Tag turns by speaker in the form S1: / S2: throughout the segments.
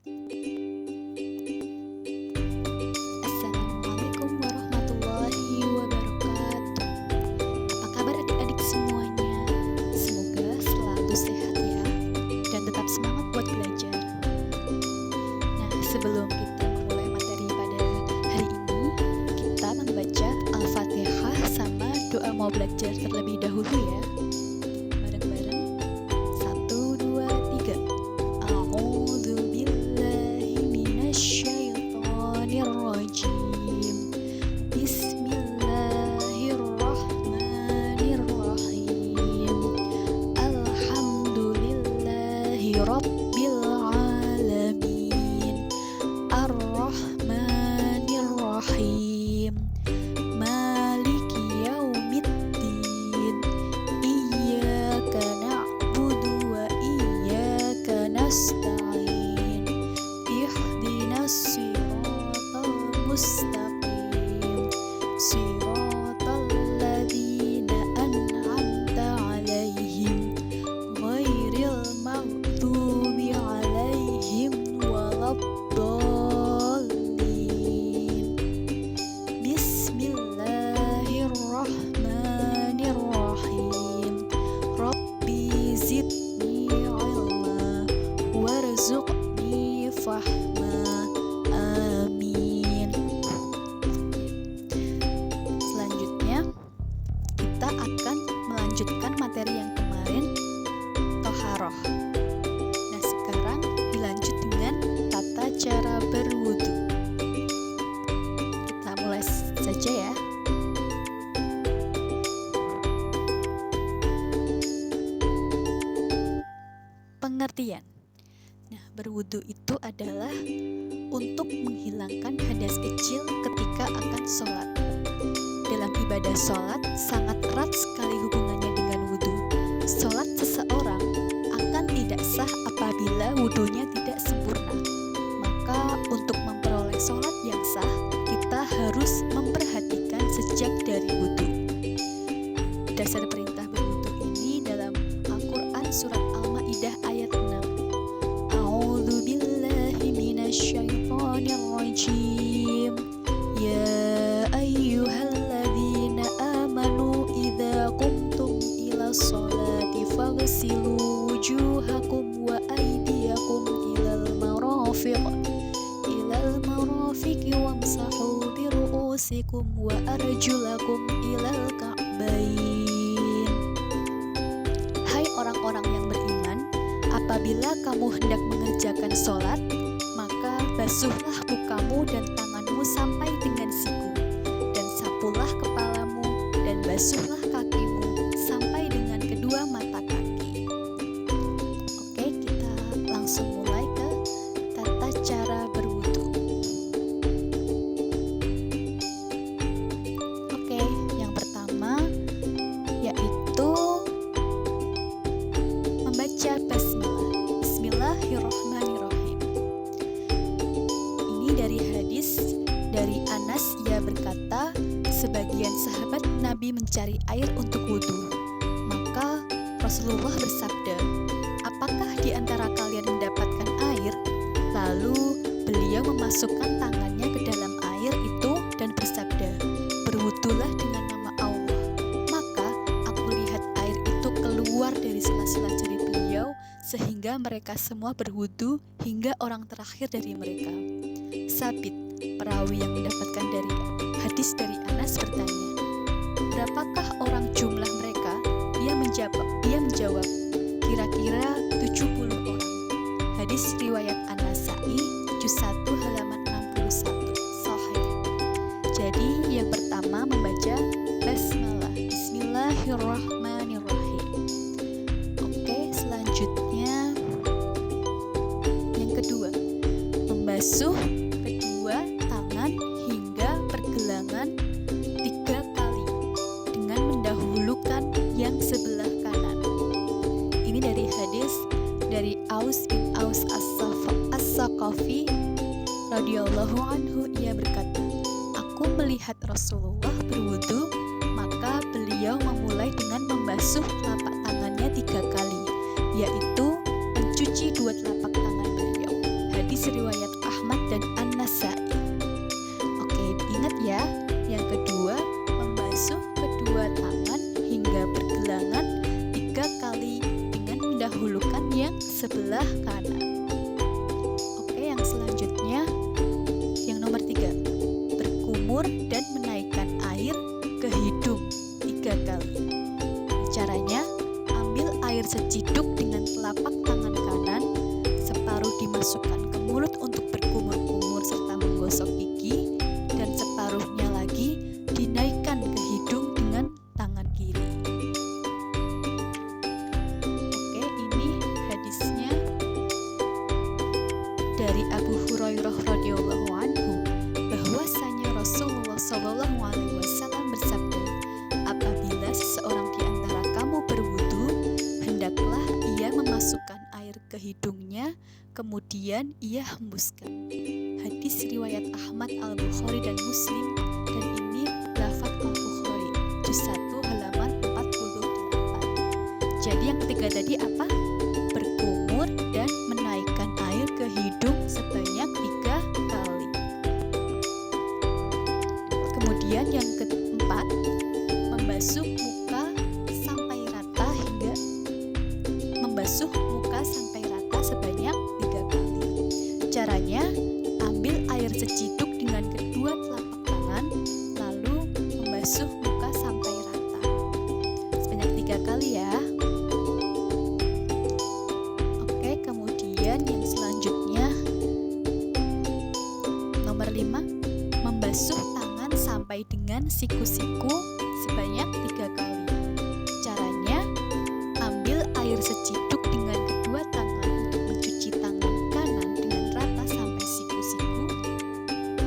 S1: Assalamualaikum warahmatullahi wabarakatuh. Apa kabar adik-adik semuanya? Semoga selalu sehat ya, dan tetap semangat buat belajar. Nah, sebelum kita memulai materi pada hari ini, kita membaca Al-Fatihah sama doa mau belajar terlebih dahulu ya. Bareng-bareng. 1, 2, 3. A'udzu billahi minasyaitonir rajim. Bismillahirrahmanirrahim. Alhamdulillahi rabbil alamin. Ar-Rahmanir-Rahim. Maliki yaumiddin. Iyyaka na'budu wa iyyaka nasta'in. Ihdinas siratal mustaqim. Siratal ladzina an'amta 'alaihim ghairil maghdubi 'alaihim waladdallin. Bismillahirrahmanirrahim. Rabbi zidni 'ilma warzuqni fahma. Amin. Selanjutnya, kita akan melanjutkan materi yang kemarin, Toharoh. Nah, sekarang dilanjut dengan tata cara berwudu. Kita mulai saja ya. Pengertian. Nah, berwudu itu adalah untuk menghilangkan hadas kecil ketika akan sholat. Dalam ibadah sholat sangat erat sekali hubungannya dengan wudu. Sholat seseorang akan tidak sah apabila wudunya tidak sempurna. Maka untuk memperoleh sholat yang sah, kita harus memperhatikan sejak dari wudu. Dasar perintah berwudu ini dalam Al-Quran surat Al-Ma'idah ayat 6. A'udzu billahi minasyaitonir rajim. Ya ayyuhalladzina amanu idza qumtum ila sholati faghsilu wujuhakum wa aydiyakum ilal marafiqi wamsahu bi ru'usikum wa arjulakum ilal ka'bain. Hai orang-orang yang beriman, apabila kamu hendak mengerjakan sholat, maka basuhlah mukamu dan tanganmu sampai dengan siku, dan sapulah kepalamu dan basuhlah kakimu sampai dengan kedua mata kaki. Oke, kita langsung mulai ke tata cara berwudu. Oke, yang pertama yaitu membaca basmalah. Bismillahirrahmanirrahim. Ini dari hadis dari Anas, ia berkata, sebagian sahabat Nabi mencari air untuk wudu. Maka Rasulullah bersabda, apakah di antara kalian mendapatkan air? Lalu beliau memasukkan tangannya ke dalam air itu dan bersabda, berwudulah dengan nama Allah. Maka aku lihat air itu keluar dari sela-sela jari beliau, sehingga mereka semua berwudu hingga orang terakhir dari mereka. Sabit, perawi yang mendapatkan dari hadis dari Anas bertanya, berapakah orang jumlah mereka? Ia menjawab, kira-kira 70 orang. Hadis riwayat An-Nasa'i, juz 1 halaman 61, Sahih. Jadi yang pertama membaca basmalah, Bismillahirrahmanirrahim. Oke, selanjutnya yang kedua, membasuh kedua tangan hingga pergelangan 3 kali dengan mendahulukan yang sebelah kanan. Ini dari hadis dari Aus bin Aus As-Saqafi radhiyallahu anhu, ia berkata, aku melihat Rasulullah berwudu, maka beliau memulai dengan membasuh telapak tangannya 3 kali, yaitu mencuci 2 telapak tangan beliau. Hadis riwayat Ahmad dan An-Nasai. Oke, ingat ya. Yang kedua, membasuh kedua tangan hingga pergelangan 3 kali dengan mendahulukan yang sebelah kanan. Oke, yang selanjutnya, yang nomor 3, berkumur dan menaikkan air ke hidung 3 kali. Caranya, ambil air seciduk dengan telapak tangan kanan, separuh dimasukkan ke mulut untuk berkumur-kumur serta menggosok gigi, dan separuhnya lagi dinaikkan ke hidung dengan tangan kiri. Oke, ini hadisnya dari Abu Hurairah radhiyallahu anhu, bahwasanya Rasulullah Shallallahu alaihi wasallam bersabda, apabila seseorang di antara kamu berwudu, hendaklah ia memasukkan air ke hidungnya, kemudian ia hembuskan. Hadis riwayat Ahmad, Al-Bukhari dan Muslim, dan ini lafaz Al-Bukhari, juz 1 halaman 48. Jadi yang ketiga tadi apa? Berkumur dan menaikkan air ke hidung sebanyak 3 kali. Kemudian yang keempat, membasuh muka sampai rata sebanyak 3 kali. Caranya, ambil air seciduk dengan kedua telapak tangan, lalu membasuh muka sampai rata sebanyak 3 kali ya. Oke, kemudian yang selanjutnya, nomor 5, membasuh tangan sampai dengan siku-siku sebanyak 3 kali. Caranya, ambil air seciduk dengan kedua tangan untuk mencuci tangan kanan dengan rata sampai siku-siku.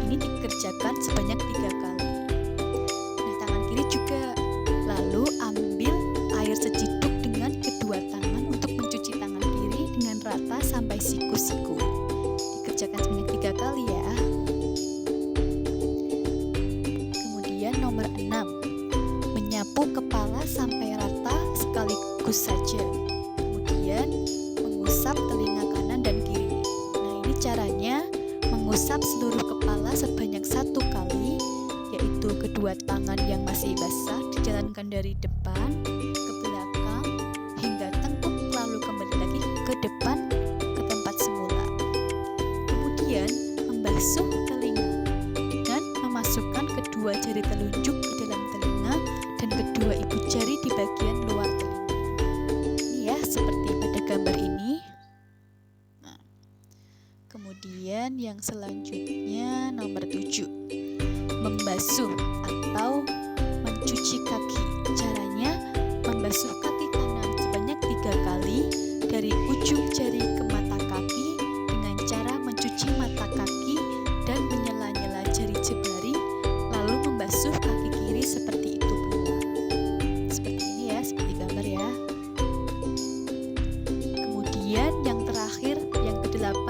S1: Ini dikerjakan sebanyak 3 kali. Nah, tangan kiri juga. Lalu ambil air seciduk dengan kedua tangan untuk mencuci tangan kiri dengan rata sampai siku-siku. Dikerjakan sebanyak 3 kali ya. Kemudian nomor 6, menyapu kepala sampai rata sekaligus saja. Kemudian mengusap telinga kanan dan kiri. Nah, ini caranya, mengusap seluruh kepala sebanyak 1 kali, yaitu kedua tangan yang masih basah dijalankan dari depan ke belakang hingga tengkuk, lalu kembali lagi ke depan ke tempat semula. Kemudian membasuh telinga dengan memasukkan kedua jari telunjuk ke dalam telinga dan kedua ibu jari di bagian luar telinga. Ini ya, seperti pada gambar ini. Nah, kemudian yang selanjutnya nomor 7, membasuh atau mencuci kaki. Caranya, membasuh kaki kanan sebanyak 3 kali dari ujung jari ke mata kaki dengan cara mencuci mata kaki dan menyela-nyela jari jemari, lalu membasuh kaki kiri seperti itu pula. Seperti ini ya, seperti gambar ya. Kemudian yang terakhir, yang ke-8,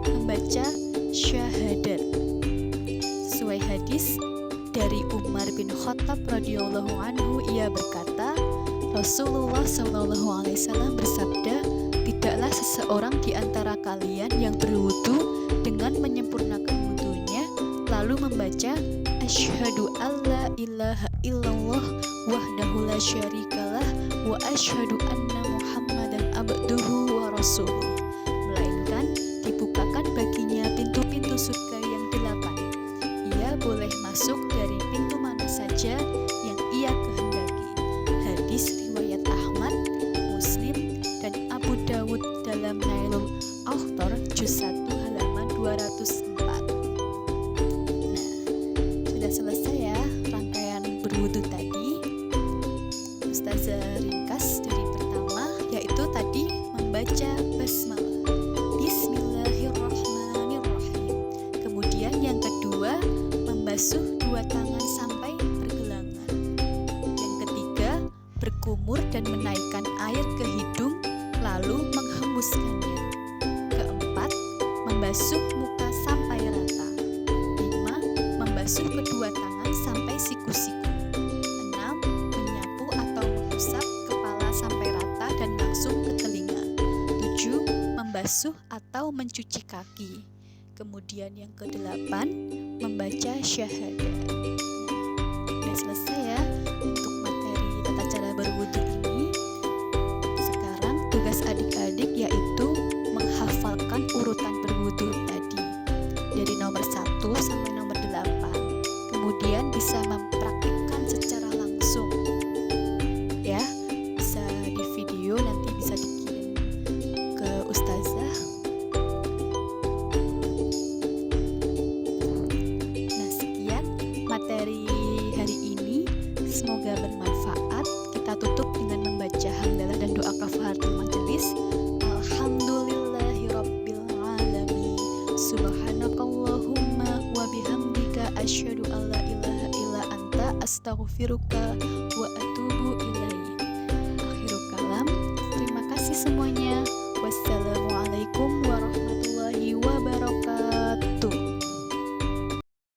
S1: membaca syahadat. Sesuai hadis dari Umar bin Khattab radhiyallahu anhu, ia berkata, Rasulullah Shallallahu alaihi wasallam bersabda, tidaklah seseorang di antara kalian yang berwudu dengan menyempurnakan wudunya lalu membaca asyhadu alla ilaha illallah wahdahu la syarikalah wa asyhadu anna muhammadan abduhu wa rasuluh, melainkan dibukakan baginya pintu-pintu surga yang 8. Ia boleh masuk dari pintu mana saja yang ia kehendaki. Hadis riwayat Ahmad, Muslim, dan Abu Dawud dalam Nailul Author juz 1 halaman 204. Nah, sudah selesai ya rangkaian berwudu tadi. Ustazah ringkas dari pertama, yaitu tadi membaca basmalah, Bismillahirrahmanirrahim. Kemudian yang kedua, membasuh 2 tangan sampai pergelangan. Yang ketiga, berkumur dan menaikkan air ke hidung lalu menghembuskannya. Keempat, membasuh muka sampai rata. 5, membasuh kedua tangan sampai siku-siku. 6, menyapu atau mengusap kepala sampai rata dan langsung ke telinga. 7, membasuh atau mencuci kaki. Kemudian yang kedelapan, membaca syahadat. Udah selesai ya untuk materi tata cara berwudu ini. Sekarang tugas adik-adik yaitu menghafalkan urutan berwudu tadi dari nomor 1 sampai nomor 8. Kemudian bisa mempraktikkan secara langsung ya, bisa di video, nanti bisa dikirim ke ustazah. Nah, sekian materi hari ini, semoga bermanfaat. Kita tutup dengan membaca hamdalah dan doa kafaratul majelis. Alhamdulillahirabbil alamin. Subhanakallahumma wa bihamdika asyhadu an la ilaha illa anta astaghfiruka wa atubu ilaik. Akhirul kalam. Terima kasih semuanya. Wassalamualaikum warahmatullahi wabarakatuh.